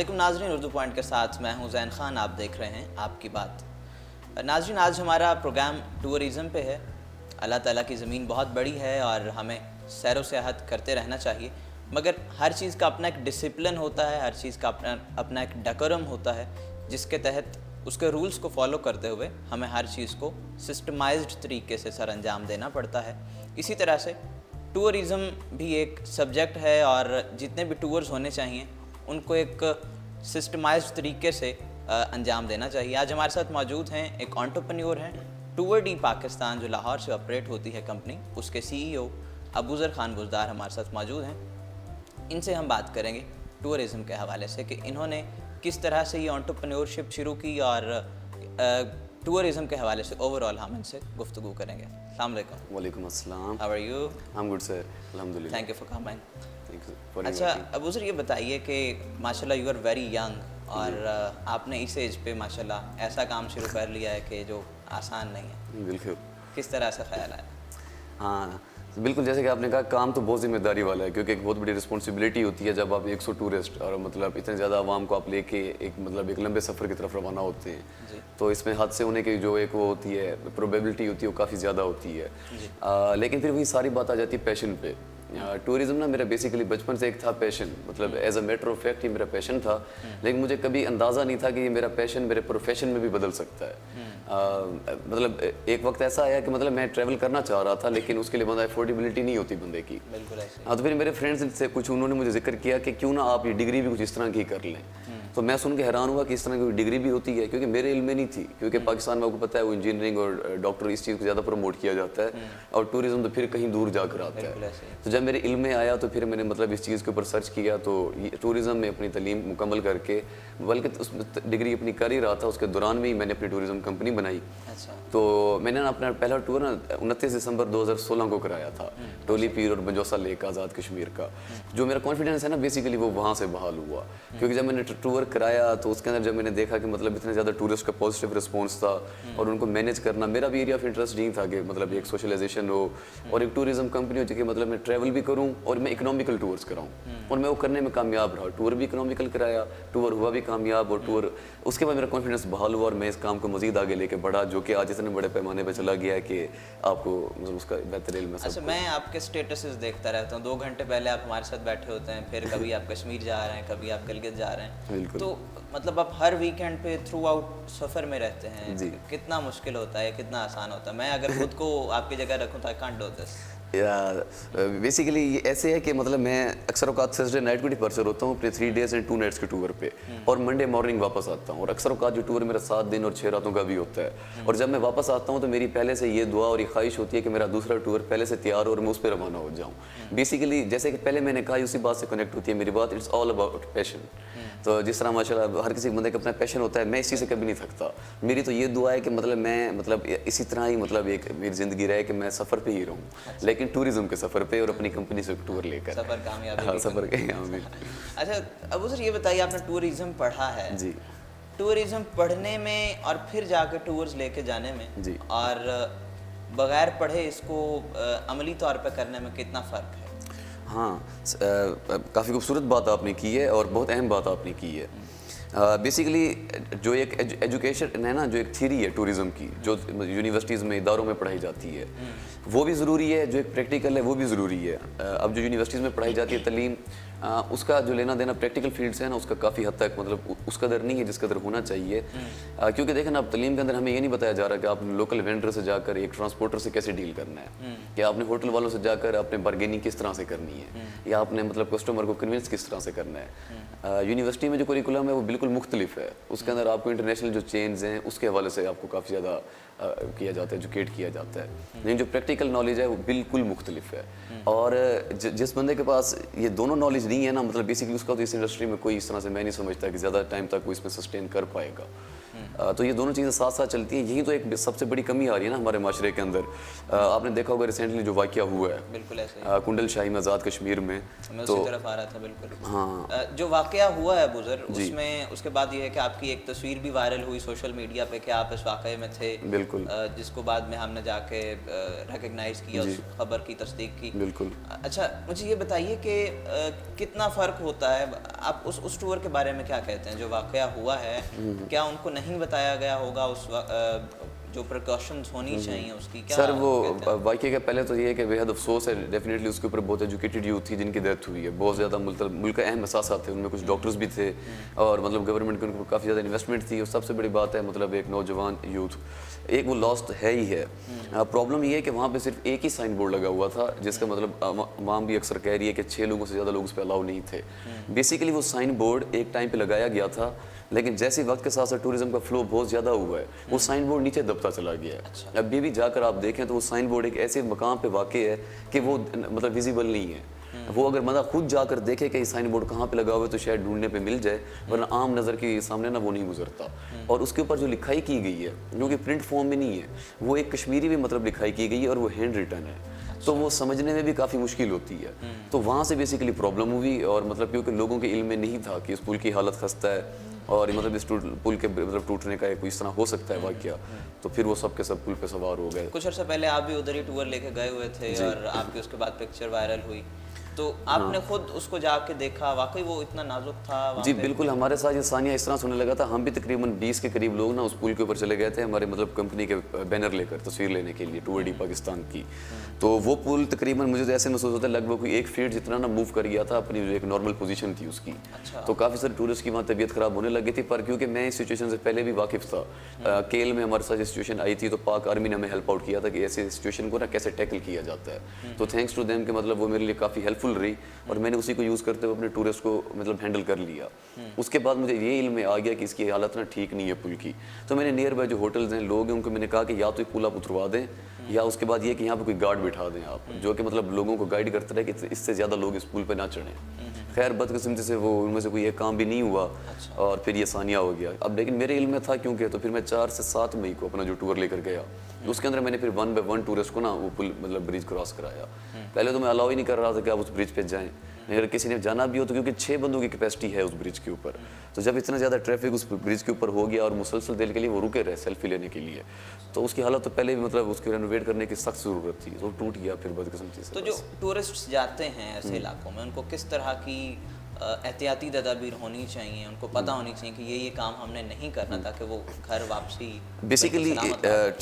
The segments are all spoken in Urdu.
علیکم ناظرین، اردو پوائنٹ کے ساتھ میں ہوں زین خان، آپ دیکھ رہے ہیں آپ کی بات۔ ناظرین، آج ہمارا پروگرام ٹورزم پہ ہے۔ اللہ تعالیٰ کی زمین بہت بڑی ہے اور ہمیں سیر و سیاحت کرتے رہنا چاہیے، مگر ہر چیز کا اپنا ایک ڈسپلن ہوتا ہے، ہر چیز کا اپنا ایک ڈیکورم ہوتا ہے، جس کے تحت اس کے رولز کو فالو کرتے ہوئے ہمیں ہر چیز کو سسٹمائزڈ طریقے سے سر انجام دینا پڑتا ہے۔ اسی طرح سے ٹورزم بھی ایک سبجیکٹ ہے اور جتنے بھی ٹورز ہونے چاہیے ان کو ایک سسٹمائزڈ طریقے سے انجام دینا چاہیے۔ آج ہمارے ساتھ موجود ہیں ایک انٹرپرینیور ہیں، ٹور ڈی پاکستان جو لاہور سے آپریٹ ہوتی ہے کمپنی، اس کے سی ای او ابوذر خان بزدار ہمارے ساتھ موجود ہیں۔ ان سے ہم بات کریں گے ٹورزم کے حوالے سے کہ انہوں نے کس طرح سے یہ انٹرپرینیورشپ شروع کی اور ٹورزم کے حوالے سے اوور آل ہم ان سے گفتگو کریں گے۔ السلام علیکم۔ وعلیکم السلام۔ How are you? I'm good sir، الحمدللہ۔ Thank you for coming. Thank you for اچھا inviting۔ ابوذر، یہ بتائیے کہ ماشاءاللہ یو آر ویری ینگ اور آپ نے اس ایج پہ ماشاءاللہ ایسا کام شروع کر لیا ہے کہ جو آسان نہیں ہے، بالکل۔ کس طرح سے خیال آیا؟ ہاں بالکل، جیسے کہ آپ نے کہا کام تو بہت ذمہ داری والا ہے، کیونکہ ایک بہت بڑی رسپانسبلٹی ہوتی ہے جب آپ 100 ٹورسٹ اور مطلب اتنے زیادہ عوام کو آپ لے کے ایک لمبے سفر کی طرف روانہ ہوتے ہیں، تو اس میں حادثے ہونے کی جو ایک وہ ہوتی ہے پروبیبلٹی ہوتی ہے وہ کافی زیادہ ہوتی ہے۔ لیکن پھر وہی ساری بات آ جاتی ہے پیشن پہ۔ ٹورزم نا میرا بیسیکلی بچپن سے ایک تھا پیشن، مطلب as a matter of fact یہ میرا پیشن تھا، لیکن مجھے کبھی اندازہ نہیں تھا کہ یہ میرا پیشن میرے پروفیشن میں بھی بدل سکتا ہے۔ مطلب ایک وقت ایسا آیا کہ مطلب میں ٹریول کرنا چاہ رہا تھا لیکن اس کے لیے بندہ افورڈیبلٹی نہیں ہوتی بندے کی۔ بالکل ایسے۔ ہاں، تو پھر میرے فرینڈس سے کچھ انہوں نے مجھے ذکر کیا کہ کیوں نہ آپ یہ ڈگری بھی کچھ اس طرح کی کر لیں، تو میں سن کے حیران ہوا کہ اس طرح کی ڈگری بھی ہوتی ہے، کیونکہ میرے علم میں نہیں تھی، کیونکہ پاکستان میں آپ کو پتہ ہے وہ انجینئرنگ اور ڈاکٹر اس چیز کو زیادہ پروموٹ کیا جاتا ہے اور ٹورزم تو پھر کہیں دور جا کر آتا ہے۔ تو جب میرے علم میں آیا تو پھر میں نے مطلب اس چیز کے اوپر سرچ کیا، تو ٹورزم میں اپنی تعلیم مکمل کر کے، بلکہ اس ڈگری اپنی کر ہی رہا تھا، اس کے دوران میں ہی میں نے اپنی ٹورزم کمپنی بنائی۔ تو میں نے اپنا پہلا ٹور نا 29 دسمبر 2016 کو کرایا تھا، ٹولی پیر اور بنجوسا لیک آزاد کشمیر کا۔ جو میرا کانفیڈنس ہے نا بیسیکلی وہ وہاں سے بحال ہوا، کیونکہ جب میں نے ٹور کرایا تو اس کے اندر جب میں نے دیکھا کہ مطلب اتنے زیادہ ٹورسٹ کا پازیٹیو رسپانس تھا اور ان کو مینیج کرنا، میرا بھی ایریا آف انٹرسٹ نہیں تھا کہ مطلب ایک سوشلائزیشن ہو اور ایک ٹورزم کمپنی ہو کہ مطلب میں ٹریول بھی کروں اور میں اکنامیکل ٹورس کراؤں، اور میں وہ کرنے میں کامیاب رہا۔ ٹور بھی اکنامیکل کرایا، ٹور ہوا بھی کامیاب، اور ٹور اس کے بعد میرا کانفیڈنس بحال ہوا اور میں اس کام کو مزید آگے لے کے بڑھا، جو کہ آج اتنے بڑے پیمانے پہ چلا گیا ہے کہ آپ کو مطلب اس کا بہتر علم ہے۔ اچھا، میں آپ کے اسٹیٹسز دیکھتا رہتا ہوں، 2 گھنٹے پہلے آپ ہمارے ساتھ بیٹھے ہوتے ہیں، پھر کبھی آپ کشمیر جا رہے ہیں، کبھی آپ گلگت جا رہے ہیں، تو مطلب آپ ہر ویکینڈ پہ تھرو آؤٹ سفر میں رہتے ہیں۔ کتنا مشکل ہوتا ہے، کتنا آسان ہوتا ہے؟ میں اگر خود کو آپ کی جگہ رکھوں تو I can't do this. Basically یہ ایسے ہے کہ مطلب میں اکثر اوقات تھرسڈے نائٹ کو ڈپارچر ہوتا ہوں اپنے 3 days and 2 nights کے ٹور پہ، اور منڈے مارننگ واپس آتا ہوں، اور اکثر اوقات جو ٹور میرا 7 دن اور 6 راتوں کا بھی ہوتا ہے، اور جب میں واپس آتا ہوں تو میری پہلے سے یہ دعا اور یہ خواہش ہوتی ہے کہ میرا دوسرا ٹور پہلے سے تیار ہو اور میں اس پہ روانہ ہو جاؤں۔ بیسیکلی جیسے کہ پہلے میں نے کہا اسی بات سے کنیکٹ ہوتی ہے میری بات، اٹس آل اباؤٹ پیشن۔ تو جس طرح ماشاءاللہ ہر کسی بندے کا اپنا پیشن ہوتا ہے، میں اس چیز سے کبھی نہیں تھکتا۔ میری تو یہ دعا ہے کہ مطلب میں مطلب اسی طرح ہی مطلب ایک میری زندگی رہے کہ میں سفر پہ ہی رہوں، لیکن ٹورزم کے سفر پہ اور اپنی کمپنی سے ٹور لے کر سفر کامیابی۔ ہاں، سفر کامیابی۔ اچھا ابوذر، یہ بتائیے آپ نے ٹورزم پڑھا ہے، جی، ٹورزم پڑھنے میں اور پھر جا کے ٹورز لے کے جانے میں، جی، اور بغیر پڑھے اس کو عملی طور پہ کرنے میں کتنا فرق ہے؟ ہاں کافی خوبصورت بات آپ نے کی ہے اور بہت اہم بات آپ نے کی ہے۔ بیسیکلی جو ایک ایجوکیشن ہے نا، جو ایک تھیری ہے ٹورزم کی جو یونیورسٹیز میں اداروں میں پڑھائی جاتی ہے، وہ بھی ضروری ہے، جو ایک پریکٹیکل ہے وہ بھی ضروری ہے۔ اب جو یونیورسٹیز میں پڑھائی جاتی ہے تعلیم، اس کا جو لینا دینا پریکٹیکل فیلڈ سے ہے نا، اس کا کافی حد تک مطلب اس قدر نہیں ہے جس قدر ہونا چاہیے، کیونکہ دیکھیں نا اب تعلیم کے اندر ہمیں یہ نہیں بتایا جا رہا کہ آپ نے لوکل وینڈر سے جا کر ایک ٹرانسپورٹر سے کیسے ڈیل کرنا ہے، کہ آپ نے ہوٹل والوں سے جا کر آپ نے بارگیننگ کس طرح سے کرنی ہے، یا آپ نے مطلب کسٹمر کو کنوینس کس طرح سے کرنا ہے۔ یونیورسٹی میں جو کریکولم ہے وہ بالکل مختلف ہے، اس کے اندر آپ کو انٹرنیشنل جو چینز ہیں اس کے حوالے سے آپ کو کافی زیادہ کیا جاتا ہے، ایجوکیٹ کیا جاتا ہے، لیکن جو پریکٹیکل نالج ہے وہ بالکل مختلف ہے۔ اور جس بندے کے پاس یہ دونوں نالج نہیں ہے نا، مطلب بیسکلی اس کا تو اس انڈسٹری میں کوئی اس طرح سے میں نہیں سمجھتا کہ زیادہ ٹائم تک وہ اس میں سسٹین کر پائے گا۔ تو یہ دونوں چیزیں ساتھ ساتھ چلتی ہیں. یہی تو ایک سب سے بڑی کمی آ رہی ہے نا ہمارے معاشرے کے اندر. آپ نے دیکھا ہوگا ریسنٹلی جو واقعہ ہوا ہے بالکل ایسے کنڈل شاہی میں آزاد کشمیر میں, میں اسی طرف آ رہا تھا. بالکل جو واقعہ ہوا ہے بزر, اس میں اس کے بعد یہ ہے کہ آپ کی ایک تصویر بھی وائرل ہوئی سوشل میڈیا پہ کہ آپ اس واقعے میں تھے, بالکل, جس کو بعد میں ہم نے جا کے ریکگنائز کیا, اس خبر کی تصدیق کی. بالکل. اچھا مجھے یہ بتائیے کہ کتنا فرق ہوتا ہے, آپ اس ٹور کے بارے میں کیا کہتے ہیں جو واقعہ ہوا ہے, کیا ان کو نہیں بتایا گیا ہوگا اس جو پریکاشنز ہونی چاہیے اس کی, کیا سر وہ واقعے کا پہلے تو یہ ہے کہ بے حد افسوس ہے, ڈیفینیٹلی اس کے اوپر بہت ایجوکیٹڈ یوتھ تھی جن کی ڈیتھ ہوئی ہے. بہت زیادہ ملک کا اہم اثاثات تھے, ان میں کچھ ڈاکٹرز بھی تھے اور مطلب گورنمنٹ کی ان کو کافی زیادہ انویسٹمنٹ تھی. اور سب سے بڑی بات ہے مطلب ایک نوجوان یوتھ ایک وہ لاسٹ ہے ہی ہے. پرابلم یہ ہے کہ وہاں پہ صرف ایک ہی سائن بورڈ لگا ہوا تھا جس کا مطلب عوام بھی اکثر کہہ رہی ہے کہ 6 لوگوں سے زیادہ لوگ اس پہ الاؤ نہیں تھے. بیسیکلی وہ سائن بورڈ ایک ٹائم پہ لگایا گیا تھا, لیکن جیسے وقت کے ساتھ ساتھ ٹورزم کا فلو بہت زیادہ ہوا ہے, وہ سائن بورڈ نیچے دبتا چلا گیا ہے. ابھی بھی جا کر آپ دیکھیں تو وہ سائن بورڈ ایک ایسے مقام پہ واقع ہے کہ وہ مطلب ویزیبل نہیں ہے. وہ اگر مطلب خود جا کر دیکھے کہ یہ سائن بورڈ کہاں پہ لگا ہوا ہے تو شاید ڈھونڈنے پہ مل جائے, ورنہ عام نظر کے سامنے نا وہ نہیں گزرتا. اور اس کے اوپر جو لکھائی کی گئی ہے جو کہ پرنٹ فارم میں نہیں ہے, وہ ایک کشمیری میں مطلب لکھائی کی گئی ہے اور وہ ہینڈ ریٹن ہے, تو وہ سمجھنے میں بھی کافی مشکل ہوتی ہے. تو وہاں سے بیسیکلی پرابلم ہوئی, اور مطلب کیونکہ لوگوں کے علم میں نہیں تھا کہ اس پل کی حالت خستہ ہے اور مطلب اس پل کے مطلب ٹوٹنے کا کوئی اس طرح ہو سکتا ہے واقعہ, تو پھر وہ سب کے سب پل پہ سوار ہو گئے. کچھ عرصہ پہلے آپ بھی ادھر ہی ٹور لے کے گئے ہوئے تھے اور آپ کی اس کے بعد پکچر وائرل ہوئی, تو آپ نے خود اس کو جا کے دیکھا, واقعی وہ اتنا نازک تھا؟ جی بالکل, ہمارے ساتھ یہ ثانیہ اس طرح سننے لگا تھا. ہم بھی تقریباً 20 کے قریب لوگ نا اس پل کے اوپر چلے گئے تھے ہمارے مطلب کمپنی کے بینر لے کر تصویر لینے کے لیے, ٹور ڈی پاکستان کی. تو وہ پل تقریباً مجھے ایسے محسوس ہوتا ہے لگ بھگ 1 فیٹ جتنا نا موو کر گیا تھا اپنی جو ایک نارمل پوزیشن تھی اس کی. تو کافی سارے ٹورسٹ کی وہاں طبیعت خراب ہونے لگی تھی, پر کیونکہ میں اس سچویشن سے پہلے بھی واقف تھا, کیل میں ہمارے ساتھ سچویشن آئی تھی تو پاک آرمی نے ہمیں ہیلپ آؤٹ کیا تھا کہ ایسے سچویشن کو نا کیسے ٹیکل کیا جاتا ہے. تو تھینکس ٹو دیم کہ مطلب وہ میرے لیے کافی ہیلپ فل رہی, اور میں نے اسی کو یوز کرتے ہوئے اپنے ٹورسٹ کو مطلب ہینڈل کر لیا. اس کے بعد مجھے یہ علم میں آ گیا کہ اس کی حالت نا ٹھیک نہیں ہے پل کی. تو میں نے نیئر بائی جو ہوٹلز ہیں, لوگ ہیں, ان کو میں نے کہا کہ یا تو یہ پل آپ اتروا دیں, یا اس کے بعد یہ کہ یہاں پہ کوئی گارڈ بٹھا دیں آپ, جو کہ مطلب لوگوں کو گائیڈ کرتا رہے کہ اس سے زیادہ لوگ اس پل پہ نہ چڑھیں. خیر بدقسمتی سے وہ ان میں سے کوئی ایک کام بھی نہیں ہوا, اور پھر یہ ثانیہ ہو گیا. اب لیکن میرے علم میں تھا کیونکہ, تو پھر میں 4 سے 7 مئی کو اپنا جو ٹور لے کر گیا, اس کے اندر میں نے پھر 1 بائی 1 ٹورسٹ کو نا وہ پل مطلب برج کراس کرایا. پہلے تو میں الاؤ ہی نہیں کر رہا تھا کہ آپ اس برج پہ جائیں, اگر کسی نے جانا بھی ہو تو کیونکہ 6 بندوں کی کیپیسٹی ہے اس برج کے اوپر. تو جب اتنا زیادہ ٹریفک اس برج کے اوپر ہو گیا اور مسلسل دیر کے لیے وہ رکے رہے سیلفی لینے کے لیے, تو اس کی حالت تو پہلے بھی مطلب اس کو رینوویٹ کرنے کی سخت ضرورت تھی, تو ٹوٹ گیا پھر بدقسمتی سے. تو جو ٹورسٹس جاتے ہیں ایسے علاقوں میں, ان کو کس طرح کی احتیاطی تدابیر ہونی چاہیے, ان کو پتہ ہونی چاہیے کہ یہ کام ہم نے نہیں کرنا تاکہ وہ گھر واپسی بیسیکلی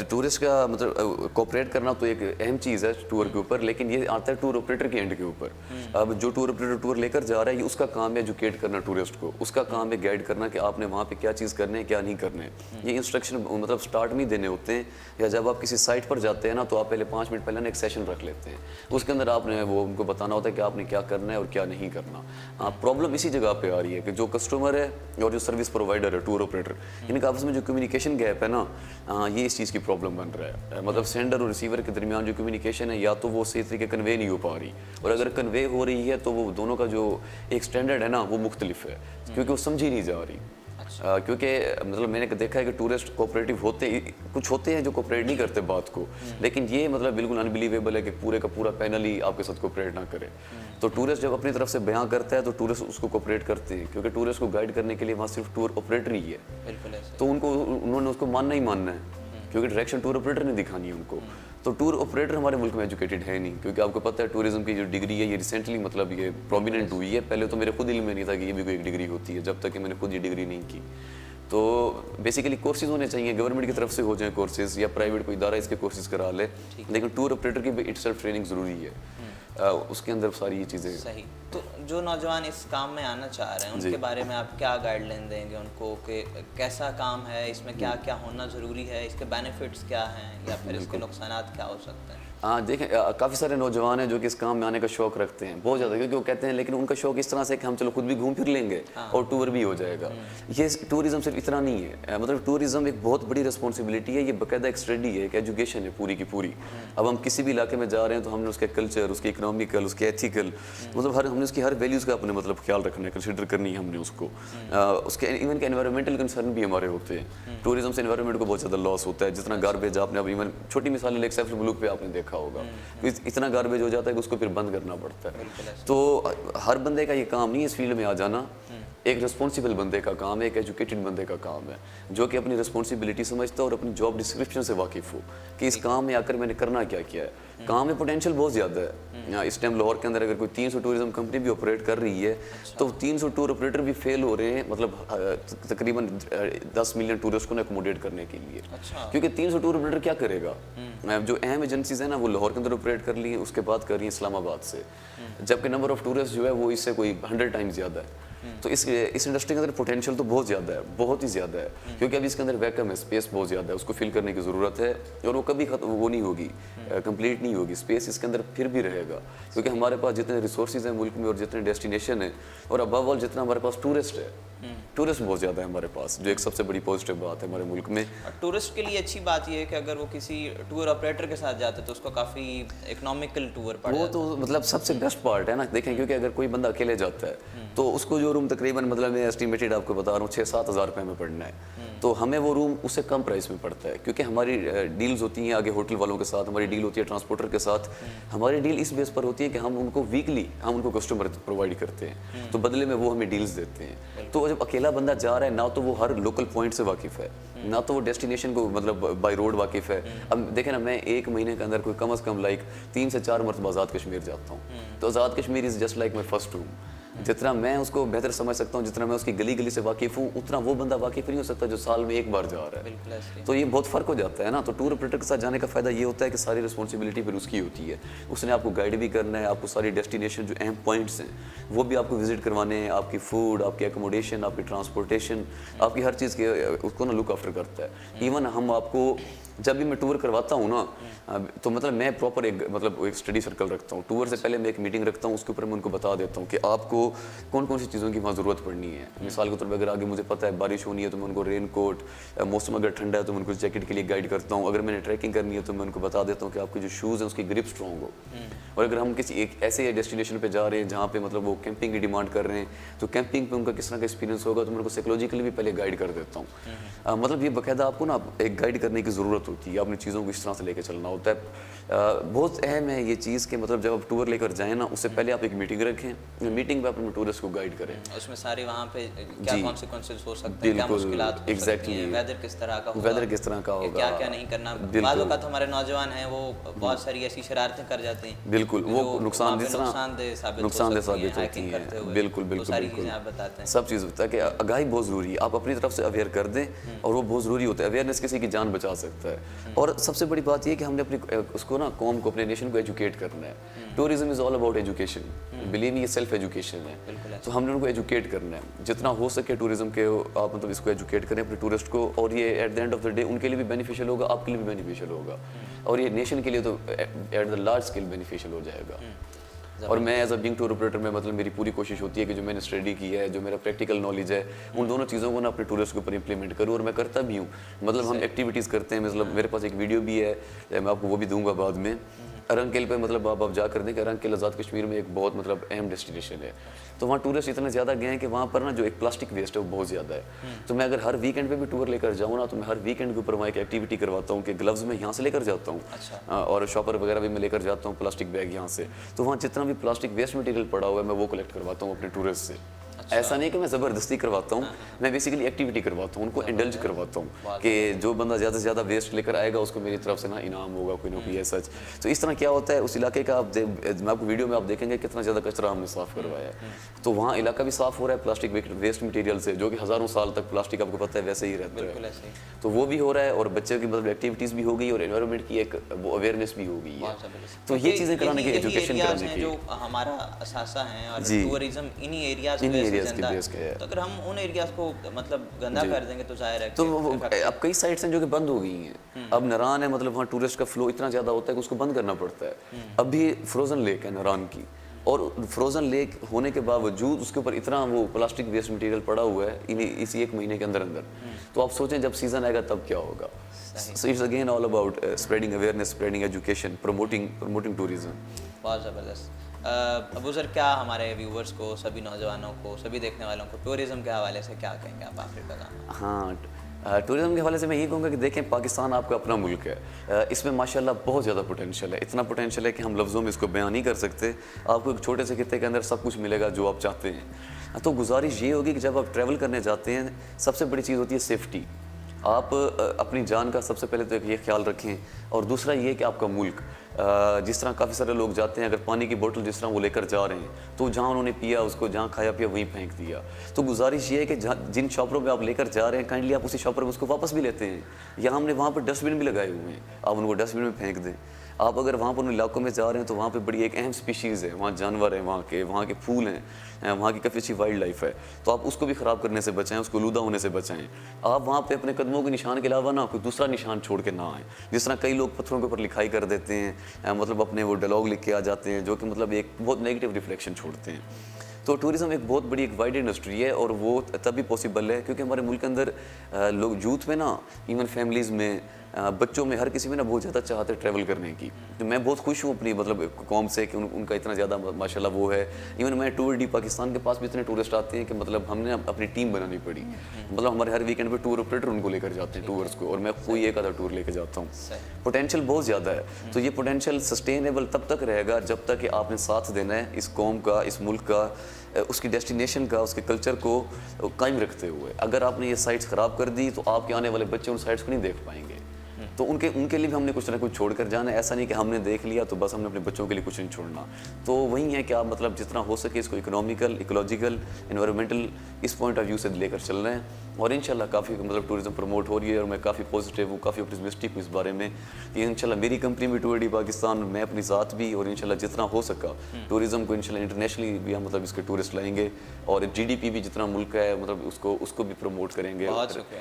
ٹورسٹ کا مطلب کوپریٹ کرنا تو ایک اہم چیز ہے ٹور کے اوپر, لیکن یہ آتا ہے ٹور آپریٹر کے اینڈ کے اوپر. اب جو ٹور آپریٹر ٹور لے کر جا رہا ہے, یہ اس کا کام ہے ایجوکیٹ کرنا ٹورسٹ کو, اس کا کام ہے گائیڈ کرنا کہ آپ نے وہاں پہ کیا چیز کرنے ہے کیا نہیں کرنے. یہ انسٹرکشن مطلب اسٹارٹ میں دینے ہوتے ہیں, یا جب آپ کسی سائٹ پر جاتے ہیں نا تو آپ پہلے 5 منٹ پہلے ایک سیشن رکھ لیتے ہیں, اس کے اندر آپ نے وہ ان کو بتانا ہوتا ہے کہ آپ نے کیا کرنا ہے اور کیا نہیں کرنا. پرابلم اسی جگہ پہ آ رہی ہے کہ جو کسٹمر ہے اور جو سروس پرووائڈر ہے ٹور آپریٹر, ان کا آپس میں جو کمیونیکیشن گیپ ہے نا, یہ اس چیز کی پرابلم بن رہا ہے. مطلب سینڈر اور ریسیور کے درمیان جو کمیونیکیشن ہے, یا تو وہ صحیح طریقے کنوے نہیں ہو پا رہی, اور اگر کنوے ہو رہی ہے تو وہ دونوں کا جو ایک سٹینڈرڈ ہے نا وہ مختلف ہے, کیونکہ وہ سمجھی نہیں جا رہی. کیونکہ مطلب میں نے دیکھا ہے کہ ٹورسٹ کوپریٹو ہوتے, کچھ ہوتے ہیں جو کوپریٹ نہیں کرتے بات کو, لیکن یہ مطلب بالکل انبلیویبل ہے کہ پورے کا پورا پینل ہی آپ کے ساتھ کوپریٹ نہ کرے. تو ٹورسٹ جب اپنی طرف سے بیان کرتا ہے تو ٹورسٹ اس کو کوپریٹ کرتے ہیں, کیونکہ ٹورسٹ کو گائیڈ کرنے کے لیے وہاں صرف ٹور آپریٹر ہی ہے. تو انہوں نے اس کو ماننا ہی ماننا ہے, کیونکہ ڈائریکشن ٹور آپریٹر نے دکھانی ہے ان کو. تو ٹور آپریٹر ہمارے ملک میں ایجوکیٹڈ ہے نہیں, کیونکہ آپ کو پتہ ہے ٹورزم کی جو ڈگری ہے یہ ریسنٹلی مطلب یہ پرومیننٹ ہوئی ہے. پہلے تو میرے خود علم میں نہیں تھا کہ یہ بھی کوئی ایک ڈگری ہوتی ہے, جب تک کہ میں نے خود یہ ڈگری نہیں کی. تو بیسیکلی کورسز ہونے چاہیے, گورنمنٹ کی طرف سے ہو جائیں کورسز, یا پرائیویٹ کوئی ادارہ اس کے کورسز کرا لے, لیکن ٹور آپریٹر کی بھی اٹ سیلف ٹریننگ ضروری ہے, اس کے اندر ساری یہ چیزیں. صحیح. تو جو نوجوان اس کام میں آنا چاہ رہے ہیں ان کے بارے میں آپ کیا گائیڈ لائن دیں گے ان کو, کہ کیسا کام ہے, اس میں کیا کیا ہونا ضروری ہے, اس کے بینیفٹس کیا ہیں, یا پھر اس کے نقصانات کیا ہو سکتے ہیں؟ ہاں دیکھیں کافی سارے نوجوان ہیں جو کہ اس کام میں آنے کا شوق رکھتے ہیں بہت زیادہ, کیونکہ وہ کہتے ہیں لیکن ان کا شوق اس طرح سے کہ ہم چلو خود بھی گھوم پھر لیں گے اور ٹور بھی ہو جائے گا. یہ ٹورزم صرف اتنا نہیں ہے, مطلب ٹورزم ایک بہت بڑی رسپانسبلٹی ہے, یہ باقاعدہ ایک اسٹڈی ہے, ایک ایجوکیشن ہے پوری کی پوری. اب ہم کسی بھی علاقے میں جا رہے ہیں تو ہم نے اس کے کلچر, اس کے اکنامیکل, اس کے ایتھیکل, مطلب ہم نے اس کی ہر ویلیوز کا اپنے مطلب خیال رکھنا ہے, کنسیڈر کرنی ہے ہم نے اس کو. اس کے ایون کے انوائرمنٹل کنسرن بھی ہمارے ہوتے ہیں. ٹورزم سے انوائرمنٹ کو بہت زیادہ لاس ہوتا ہے, جتنا گاربیج آپ نے اب ایون چھوٹی مثال لیک سیفل ملوک پہ آپ نے دیکھا ہوگا, اتنا گاربیج ہو جاتا ہے کہ اس کو پھر بند کرنا پڑتا ہے. تو ہر بندے کا یہ کام نہیں ہے اس فیلڈ میں آ جانا, ایک رسپانسیبل بندے کا کام ہے, ایک ایجوکیٹڈ بندے کا کام ہے جو کہ اپنی رسپانسبلٹی سمجھتا ہے اور اپنی جاب ڈسکرپشن سے واقف ہو کہ اس کام میں آ کر میں نے کرنا کیا کیا ہے. کام میں پوٹینشیل بہت زیادہ ہے. اس ٹائم لاہور کے اندر اگر کوئی 300 ٹورزم کمپنی بھی آپریٹ کر رہی ہے تو 300 ٹور آپریٹر بھی فیل ہو رہے ہیں, مطلب تقریباً 10 ملین ٹورسٹ کو اکوموڈیٹ کرنے کے لیے, کیونکہ 300 ٹور آپریٹر کیا کرے گا. جو اہم ایجنسیز ہیں نا وہ لاہور کے اندر آپریٹ کر لی ہیں, اس کے بعد کر رہی ہیں اسلام آباد سے, جبکہ نمبر آف ٹورسٹ جو ہے وہ اس سے کوئی 100 ٹائمز زیادہ ہے. تو اس انڈسٹری کے اندر پوٹینشیل تو بہت زیادہ ہے, بہت ہی زیادہ ہے, کیونکہ ابھی اس کے اندر ویکم ہے, اسپیس بہت زیادہ ہے, اس کو فل کرنے کی ضرورت ہے اور وہ کبھی وہ نہیں ہوگی, کمپلیٹ نہیں ہوگی. اسپیس اس کے اندر پھر بھی رہے گا, کیونکہ ہمارے پاس جتنے ریسورسز ہیں ملک میں اور جتنے ڈیسٹینیشن ہیں اور ابو آل جتنا ہمارے پاس ٹورسٹ ہے, ٹورسٹ بہت زیادہ ہے ہمارے پاس, جو ایک سب سے بڑی پازیٹیو بات ہے ہمارے ملک میں. ٹورسٹ کے لیے اچھی بات یہ ہے کہ اگر وہ کسی ٹور آپریٹر کے ساتھ جاتے تو اس کو کافی اکنامیکل ٹور پڑ جاتا ہے. وہ تو مطلب سب سے بیسٹ پارٹ ہے نا, دیکھیں کیونکہ اگر کوئی بندہ اکیلے جاتا ہے تو اس کو جو روم تقریباً مطلب میں اسٹیمیٹڈ آپ کو بتا رہا ہوں 6-7 ہزار روپے میں پڑنا ہے, تو ہمیں وہ روم اس سے کم پرائس میں پڑتا ہے, کیونکہ ہماری ڈیلز ہوتی ہیں آگے ہوٹل والوں کے ساتھ, ہماری ڈیل ہوتی ہے ٹرانسپورٹر کے ساتھ. ہماری ڈیل اس بیس پر ہوتی ہے کہ ہم ان کو ویکلی ہم ان کو کسٹمر پرووائڈ کرتے ہیں, تو بدلے میں وہ ہمیں ڈیلز دیتے ہیں. تو جب اکیلا بندہ جا رہا ہے نہ تو وہ ہر لوکل پوائنٹ سے واقف ہے, نہ تو وہ ڈیسٹینیشن کو مطلب بائی روڈ واقف ہے. اب دیکھیں نا, میں ایک مہینے کے اندر کوئی کم از کم لائک 3 سے 4 مرتبہ آزاد کشمیر جاتا ہوں, تو Azad Kashmir is just like my first room. جتنا میں اس کو بہتر سمجھ سکتا ہوں, جتنا میں اس کی گلی گلی سے واقف ہوں, اتنا وہ بندہ واقف نہیں ہو سکتا جو سال میں ایک بار جا رہا ہے. تو یہ بہت فرق ہو جاتا ہے نا. تو ٹور آپریٹر کے ساتھ جانے کا فائدہ یہ ہوتا ہے کہ ساری رسپانسبلٹی پھر اس کی ہوتی ہے, اس نے آپ کو گائیڈ بھی کرنا ہے, آپ کو ساری ڈیسٹینیشن جو اہم پوائنٹس ہیں وہ بھی آپ کو وزٹ کروانے ہیں, آپ کی فوڈ, آپ کی اکوموڈیشن, آپ کی ٹرانسپورٹیشن, آپ کی ہر چیز کے اس کو نا لک آفٹر کرتا ہے. ایون ہم آپ کو جب بھی میں ٹور کرواتا ہوں نا تو مطلب میں پراپر ایک مطلب ایک اسٹڈی سرکل رکھتا ہوں. ٹور سے پہلے میں ایک میٹنگ رکھتا ہوں, اس کے اوپر میں ان کو بتا دیتا ہوں کہ آپ کو کون کون سی چیزوں کی وہاں ضرورت پڑنی ہے. مثال کے طور پہ اگر آگے مجھے پتہ ہے بارش ہونی ہے تو میں ان کو رین کوٹ, موسم اگر ٹھنڈا ہے تو میں ان کو جیکٹ کے لیے گائیڈ کرتا ہوں. اگر میں نے ٹریکنگ کرنی ہے تو میں ان کو بتا دیتا ہوں کہ آپ کے جو شوز ہیں اس کی گرپ اسٹرانگ ہو. اور اگر ہم کسی ایک ایسے ڈیسٹینیشن پہ جا رہے ہیں جہاں پہ مطلب وہ کیمپنگ کی ڈیمانڈ کر رہے ہیں تو کیمپنگ پہ ان کا کس طرح کا ایکسپیرینس ہوگا, تو میں ان کو سائیکولوجیکلی بھی پہلے گائیڈ کر دیتا ہوں. مطلب یہ باقاعدہ آپ کو نا ایک گائیڈ کرنے کی ضرورت ہوتی ہے, اپنی چیزوں کو اس طرح سے لے کے چلنا ہوتا ہے. بہت اہم ہے یہ چیز کہ مطلب جب آپ ٹور لے کر جائیں نا اس سے پہلے آپ ایک میٹنگ رکھیں, میٹنگ پہ اپنے ٹورسٹ کو گائیڈ کریں. اس میں سارے وہاں پہ کیا کانسیکوینسز ہو سکتے ہیں, کیا مشکلات ہو سکتی ہیں, ویدر کس طرح کا ہوگا, ویدر کس طرح کا ہوگا, کیا کیا نہیں کرنا. بعض اوقات ہمارے نوجوان ہیں وہ بہت ساری ایسی شرارتیں کر جاتے ہیں, بالکل وہ نقصان دہ ثابت ہوتی ہیں. بالکل بالکل ساری چیزیں آپ بتاتے ہیں. سب چیز ہوتا ہے کہ آگاہی بہت ضروری ہے, آپ اپنی طرف سے اویئر کر دیں اور وہ بہت ضروری ہوتا ہے. اویئرنیس کسی کی جان بچا سکتا ہے. اور سب سے بڑی بات یہ کہ ہم نے اپنی اس کو نا قوم کو, اپنے نیشن کو ایجوکیٹ کرنا ہے. Tourism is all about education, believe me یہ سیلف ایجوکیشن ہے. تو ہم نے ان کو ایجوکیٹ کرنا ہے جتنا ہو سکے ٹورزم کے, آپ مطلب اس کو ایجوکیٹ کریں اپنے ٹورسٹ کو, اور یہ at the end of the day ان کے لیے بھی بینیفیشیل ہوگا, آپ کے لیے بھی بینیفیشیل ہوگا, اور یہ نیشن کے لیے تو at the large scale beneficial ہو جائے گا. اور میں as a being tour operator میں مطلب میری پوری کوشش ہوتی ہے کہ جو میں نے اسٹڈی کی ہے, جو میرا پریکٹیکل نالج ہے, ان دونوں چیزوں کو نا اپنے ٹورسٹ کے اوپر امپلیمنٹ کروں, اور میں کرتا بھی ہوں. مطلب ہم ایکٹیویٹیز کرتے ہیں, مطلب میرے پاس ایک ویڈیو بھی ہے, میں آپ کو وہ بھی دوں گا بعد میں. ارنکیل پہ مطلب آپ جا کر دیں کہ ارنکیل آزاد کشمیر میں ایک بہت مطلب اہم ڈیسٹینیشن ہے. تو وہاں ٹورسٹ اتنے زیادہ گئے ہیں کہ وہاں پر نا جو ایک پلاسٹک ویسٹ ہے وہ بہت زیادہ ہے. تو میں اگر ہر ویکینڈ پہ بھی ٹور لے کر جاؤں نا تو میں ہر ویکینڈ کے اوپر وہاں ایک ایکٹیویٹی کرواتا ہوں کہ گلوز میں یہاں سے لے کر جاتا ہوں, اور شاپر وغیرہ بھی میں لے کر جاتا ہوں, پلاسٹک بیگ یہاں سے. تو وہاں جتنا بھی پلاسٹک ویسٹ مٹیریل پڑا ہوا ہے میں وہ کلیکٹ کرواتا ہوں اپنے ٹورسٹ سے. ایسا نہیں کہ میں زبردستی کرواتا ہوں, میں بیسیکلی ایکٹیویٹی کرواتا ہوں, ان کو انڈلج کرواتا ہوں کہ جو بندہ زیادہ سے زیادہ ویسٹ لے کر آئے گا اس کو میری طرف سے نا انعام ہوگا کوئی نہ کوئی ایسا. تو اس طرح کیا ہوتا ہے اس علاقے کا, میں آپ کو ویڈیو میں آپ دیکھیں گے کتنا زیادہ کچرا ہم نے صاف کروایا ہے. تو وہاں علاقہ بھی صاف ہو رہا ہے پلاسٹک ویسٹ مٹیریل سے, جو کہ ہزاروں سال تک پلاسٹک آپ کو پتہ ہے ویسے ہی رہتا ہے. تو وہ بھی ہو رہا ہے, اور بچوں کی مطلب ایکٹیویٹیز بھی ہو گئی, اور انوائرمنٹ کی ایک وہ اویئرنیس بھی ہو گئی ہے. تو یہ چیزیں کرانے کی, ایجوکیشن کرانے کی, جو ہمارا اثاثہ ہیں, اور ٹورزم انہی ایریاز میں areas کی base کے ہے. تو اگر ہم ان ایریاز کو مطلب گندا کر دیں گے تو ظاہر ہے تو اب کئی سائٹس ہیں جو کہ بند ہو گئی ہیں. اب نران ہے, مطلب وہاں ٹورسٹ کا فلو اتنا زیادہ ہوتا ہے کہ اس کو بند کرنا پڑتا ہے. اب بھی فروزن لیک ہے نران کی, اور فروزن لیک ہونے کے باوجود اس کے اوپر اتنا وہ پلاسٹک ویسٹ مٹیریل پڑا ہوا ہے اسی ایک مہینے کے اندر. تو آپ سوچیں جب سیزن آئے گا تب کیا ہوگا. So it's again all about spreading awareness, spreading education, promoting tourism. بہت زبردست. ابو ذر, کیا ہمارے ویورز کو, سبھی نوجوانوں کو, سبھی دیکھنے والوں کو ٹورزم کے حوالے سے کیا کہیں گے آپ آخری پیغام؟ ہاں, ٹورزم کے حوالے سے میں یہی کہوں گا کہ دیکھیں پاکستان آپ کا اپنا ملک ہے, اس میں ماشاءاللہ بہت زیادہ پوٹینشیل ہے. اتنا پوٹینشیل ہے کہ ہم لفظوں میں اس کو بیان نہیں کر سکتے. آپ کو ایک چھوٹے سے خطے کے اندر سب کچھ ملے گا جو آپ چاہتے ہیں. تو گزارش یہ ہوگی کہ جب آپ ٹریول کرنے جاتے ہیں, سب سے بڑی چیز ہوتی ہے سیفٹی. آپ اپنی جان کا سب سے پہلے تو یہ خیال رکھیں, اور دوسرا یہ کہ آپ کا ملک, جس طرح کافی سارے لوگ جاتے ہیں, اگر پانی کی بوتل جس طرح وہ لے کر جا رہے ہیں تو جہاں انہوں نے پیا اس کو, جہاں کھایا پیا وہیں پھینک دیا. تو گزارش یہ ہے کہ جن شاپروں پہ آپ لے کر جا رہے ہیں, کائنڈلی آپ اسی شاپر میں اس کو واپس بھی لیتے ہیں, یا ہم نے وہاں پہ ڈسٹ بن بھی لگائے ہوئے ہیں, آپ ان کو ڈسٹ بن میں پھینک دیں. آپ اگر وہاں پر ان علاقوں میں جا رہے ہیں تو وہاں پہ بڑی ایک اہم سپیشیز ہے, وہاں جانور ہیں, وہاں کے پھول ہیں, وہاں کی کافی اچھی وائلڈ لائف ہے. تو آپ اس کو بھی خراب کرنے سے بچائیں, اس کو آلودہ ہونے سے بچائیں. آپ وہاں پہ اپنے قدموں کے نشان کے علاوہ نا کوئی دوسرا نشان چھوڑ کے نہ آئیں. جس طرح کئی لوگ پتھروں کے اوپر لکھائی کر دیتے ہیں, مطلب اپنے وہ ڈائلاگ لکھ کے آ جاتے ہیں جو کہ مطلب ایک بہت نیگیٹو ریفلیکشن چھوڑتے ہیں. تو ٹورزم ایک بہت بڑی ایک وائڈ انڈسٹری ہے, اور وہ تبھی پاسبل ہے کیونکہ ہمارے ملک کے اندر لوگ یوتھ میں نا, ایون فیملیز میں, بچوں میں, ہر کسی میں نا بہت زیادہ چاہتے ٹریول کرنے کی. تو میں بہت خوش ہوں اپنی مطلب قوم سے کہ ان کا اتنا زیادہ ماشاءاللہ وہ ہے. ایون میں ٹور ڈی پاکستان کے پاس بھی اتنے ٹورسٹ آتے ہیں کہ مطلب ہم نے اپنی ٹیم بنانی پڑی. مطلب ہمارے ہر ویکینڈ پہ ٹور آپریٹر ان کو لے کر جاتے ہیں ٹورس کو, اور میں کوئی ایک آدھا ٹور لے کے جاتا ہوں. پوٹینشیل بہت زیادہ ہے. تو یہ پوٹینشیل سسٹینیبل تب تک رہے گا جب تک کہ آپ نے ساتھ دینا ہے اس قوم کا, اس ملک کا, اس کی ڈیسٹینیشن کا, اس کے کلچر کو قائم رکھتے ہوئے. اگر آپ نے یہ سائٹس خراب کر دی تو آپ کے آنے والے بچے ان سائٹس کو نہیں دیکھ پائیں گے. تو ان کے لیے بھی ہم نے کچھ نہ کچھ چھوڑ کر جانا ہے. ایسا نہیں کہ ہم نے دیکھ لیا تو بس ہم نے اپنے بچوں کے لیے کچھ نہیں چھوڑنا. تو وہی ہے کہ آپ مطلب جتنا ہو سکے اس کو اکنامیکل, ایکولوجیکل, انوائرمنٹل اس پوائنٹ آف ویو سے لے کر چل رہے ہیں. اور انشاءاللہ کافی مطلب ٹورزم پروموٹ ہو رہی ہے, اور میں کافی پازیٹیو ہوں, کافی اپٹمسٹک ہوں اس بارے میں کہ انشاءاللہ میری کمپنی بھی ٹور ڈی پاکستان, میں اپنی ذات بھی, اور انشاءاللہ جتنا ہو سکا ٹورزم کو انشاءاللہ انٹرنیشنلی بھی ہم مطلب اس کے ٹورسٹ لائیں گے, اور جی ڈی پی بھی جتنا ملک ہے مطلب اس کو بھی پروموٹ کریں گے,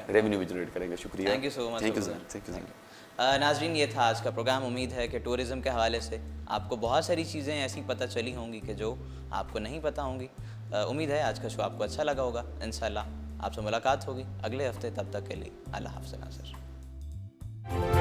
ریونیو بھی جنریٹ کریں گے. شکریہ. Thank you so much. Thank you sir. Thank you sir. ناظرین, یہ تھا آج کا پروگرام. امید ہے کہ ٹورزم کے حوالے سے آپ کو بہت ساری چیزیں ایسی پتہ چلی ہوں گی کہ جو آپ کو نہیں پتہ ہوں گی. امید ہے آج کا شو آپ کو اچھا لگا ہوگا. انشاءاللہ آپ سے ملاقات ہوگی اگلے ہفتے. تب تک کے لیے اللہ حافظ ناظر.